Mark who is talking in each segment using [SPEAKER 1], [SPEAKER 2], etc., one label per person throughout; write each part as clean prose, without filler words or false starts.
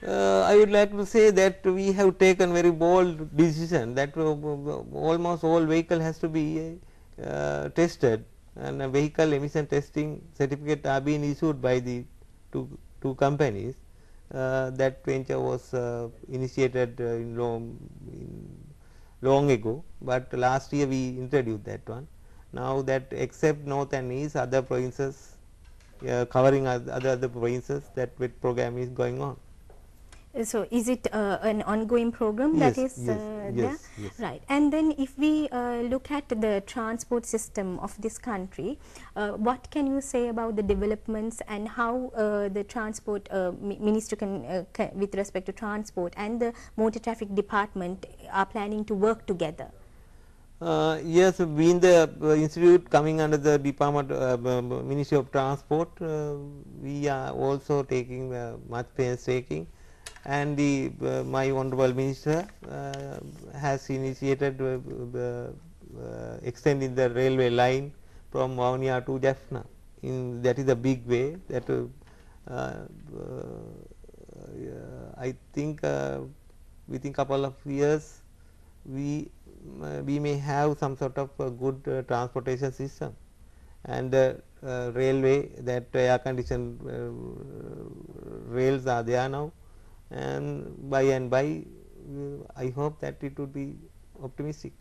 [SPEAKER 1] I would like to say that we have taken very bold decision that almost all vehicle has to be tested, and a vehicle emission testing certificate are being issued by the two companies. That venture was initiated long ago, but last year we introduced that one. Now that except North and East, other provinces covering other provinces, that WET program is going on.
[SPEAKER 2] So, is it an ongoing program that is there?
[SPEAKER 1] Yes.
[SPEAKER 2] Right. And then if we look at the transport system of this country, what can you say about the developments and how the transport ministry can with respect to transport and the motor traffic department are planning to work together?
[SPEAKER 1] Yes, being the institute coming under the Department Ministry of Transport, we are also taking much painstaking, and the my honorable minister has initiated extending the railway line from Vavuniya to Jaffna. That is a big way that I think within couple of years we may have some sort of a good transportation system, and railway, that air conditioned rails are there now, and by and by I hope that it would be optimistic.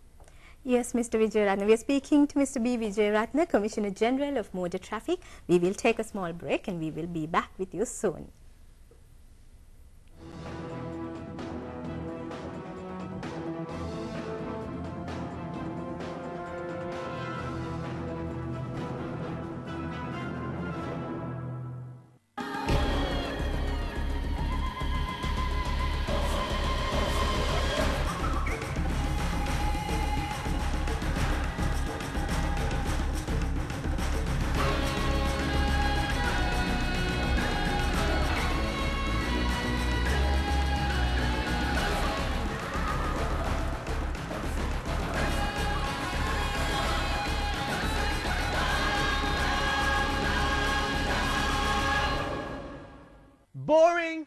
[SPEAKER 2] Yes, Mr. Wijeratne. We are speaking to Mr. B. Wijeratne, Commissioner General of Motor Traffic. We will take a small break and we will be back with you soon.
[SPEAKER 3] Boring?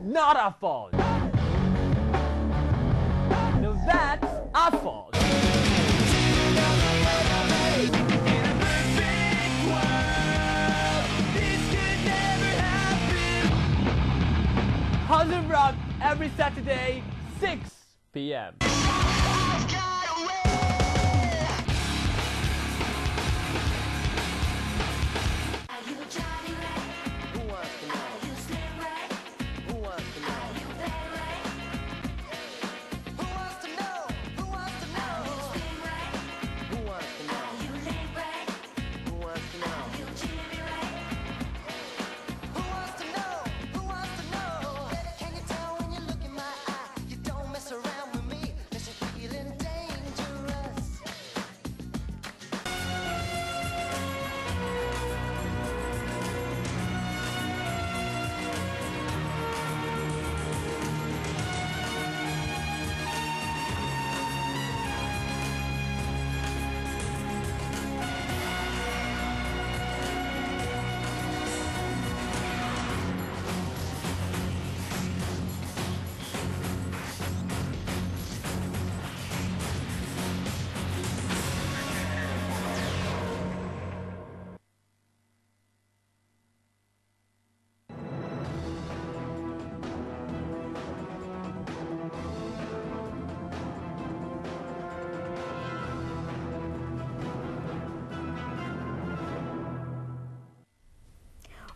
[SPEAKER 3] Not our fault. No, that's our fault. Hollywood Rock every Saturday, 6 p.m.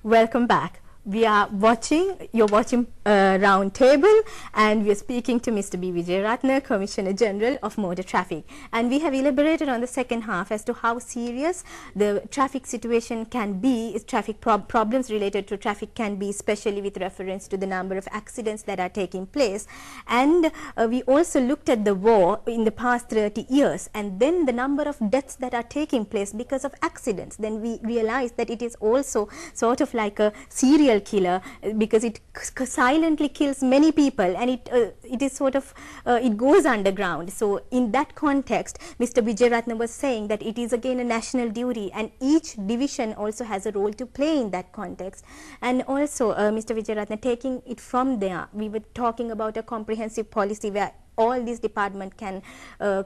[SPEAKER 2] Welcome back. You're watching Round Table, and we are speaking to Mr. B. Wijeratne, Commissioner General of Motor Traffic. And we have elaborated on the second half as to how serious the traffic situation can be, traffic problems related to traffic can be, especially with reference to the number of accidents that are taking place. And we also looked at the war in the past 30 years, and then the number of deaths that are taking place because of accidents. Then we realized that it is also sort of like a serial serial killer, because it silently kills many people, and it is sort of it goes underground. So in that context, Mr. Wijeratne was saying that it is again a national duty, and each division also has a role to play in that context. And also Mr. Wijeratne, taking it from there, we were talking about a comprehensive policy where all these departments can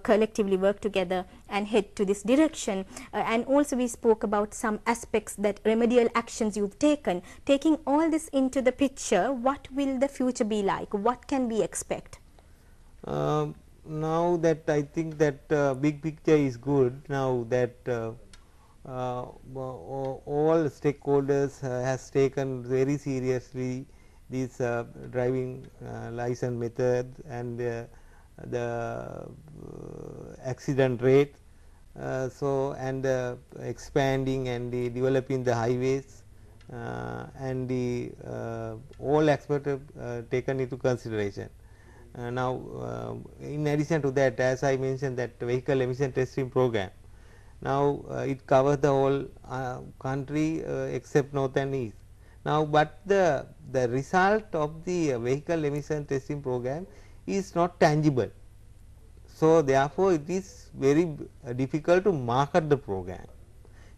[SPEAKER 2] collectively work together and head to this direction. And also we spoke about some aspects that remedial actions you've taken. Taking all this into the picture, what will the future be like? What can we expect?
[SPEAKER 1] Now that I think that big picture is good, now that all stakeholders has taken very seriously these driving license methods and the accident rate, so and expanding and developing the highways, and the all aspects taken into consideration. Now in addition to that, as I mentioned, that vehicle emission testing program, now it covers the whole country except north and east. Now, but the result of the vehicle emission testing program is not tangible. So, therefore, it is very difficult to market the program.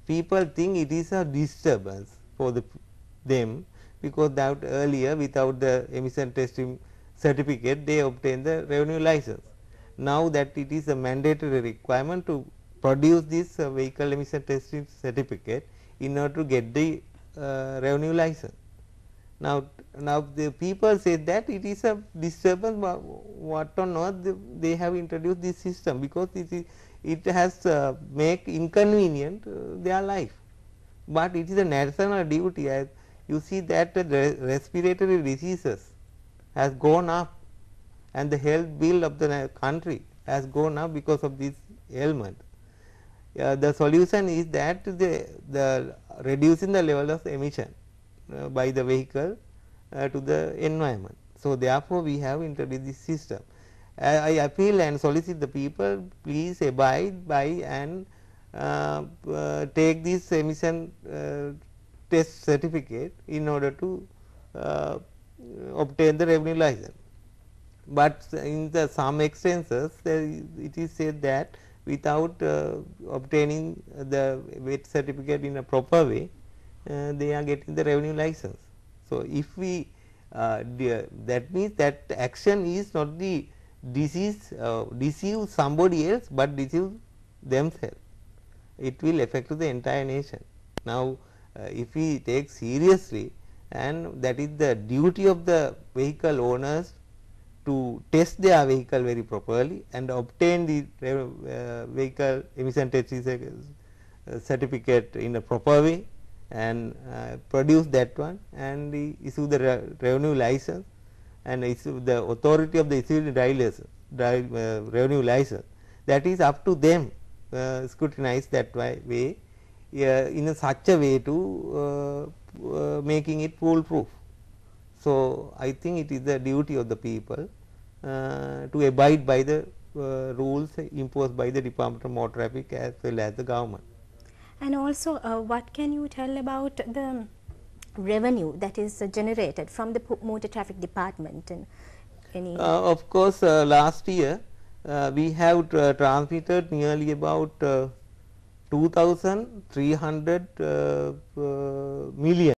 [SPEAKER 1] People think it is a disturbance for them, because that earlier without the emission testing certificate they obtain the revenue license. Now that it is a mandatory requirement to produce this vehicle emission testing certificate in order to get the revenue license. Now the people say that it is a disturbance, what or not they have introduced this system, because it has make inconvenient their life, but it is a national duty. As you see that the respiratory diseases has gone up, and the health bill of the country has gone up because of this ailment. The solution is that the reducing the level of emission by the vehicle to the environment. So, therefore, we have introduced this system. I appeal and solicit the people, please abide by and take this emission test certificate in order to obtain the revenue license. But in the some extensions it is said that without obtaining the weight certificate in a proper way, they are getting the revenue license. So, if we that means that action is not the disease deceive somebody else, but deceive themselves. It will affect the entire nation. Now, if we take seriously, and that is the duty of the vehicle owners to test their vehicle very properly and obtain the vehicle emission testing certificate in a proper way, and produce that one and issue the revenue license, and issue the authority of the issuing revenue license, that is up to them scrutinize that way in such a way to making it foolproof. So, I think it is the duty of the people to abide by the rules imposed by the Department of Motor Traffic as well as the government.
[SPEAKER 2] And also, what can you tell about the revenue that is generated from the motor traffic department? And any
[SPEAKER 1] of course, last year we have transmitted nearly about 2,300 million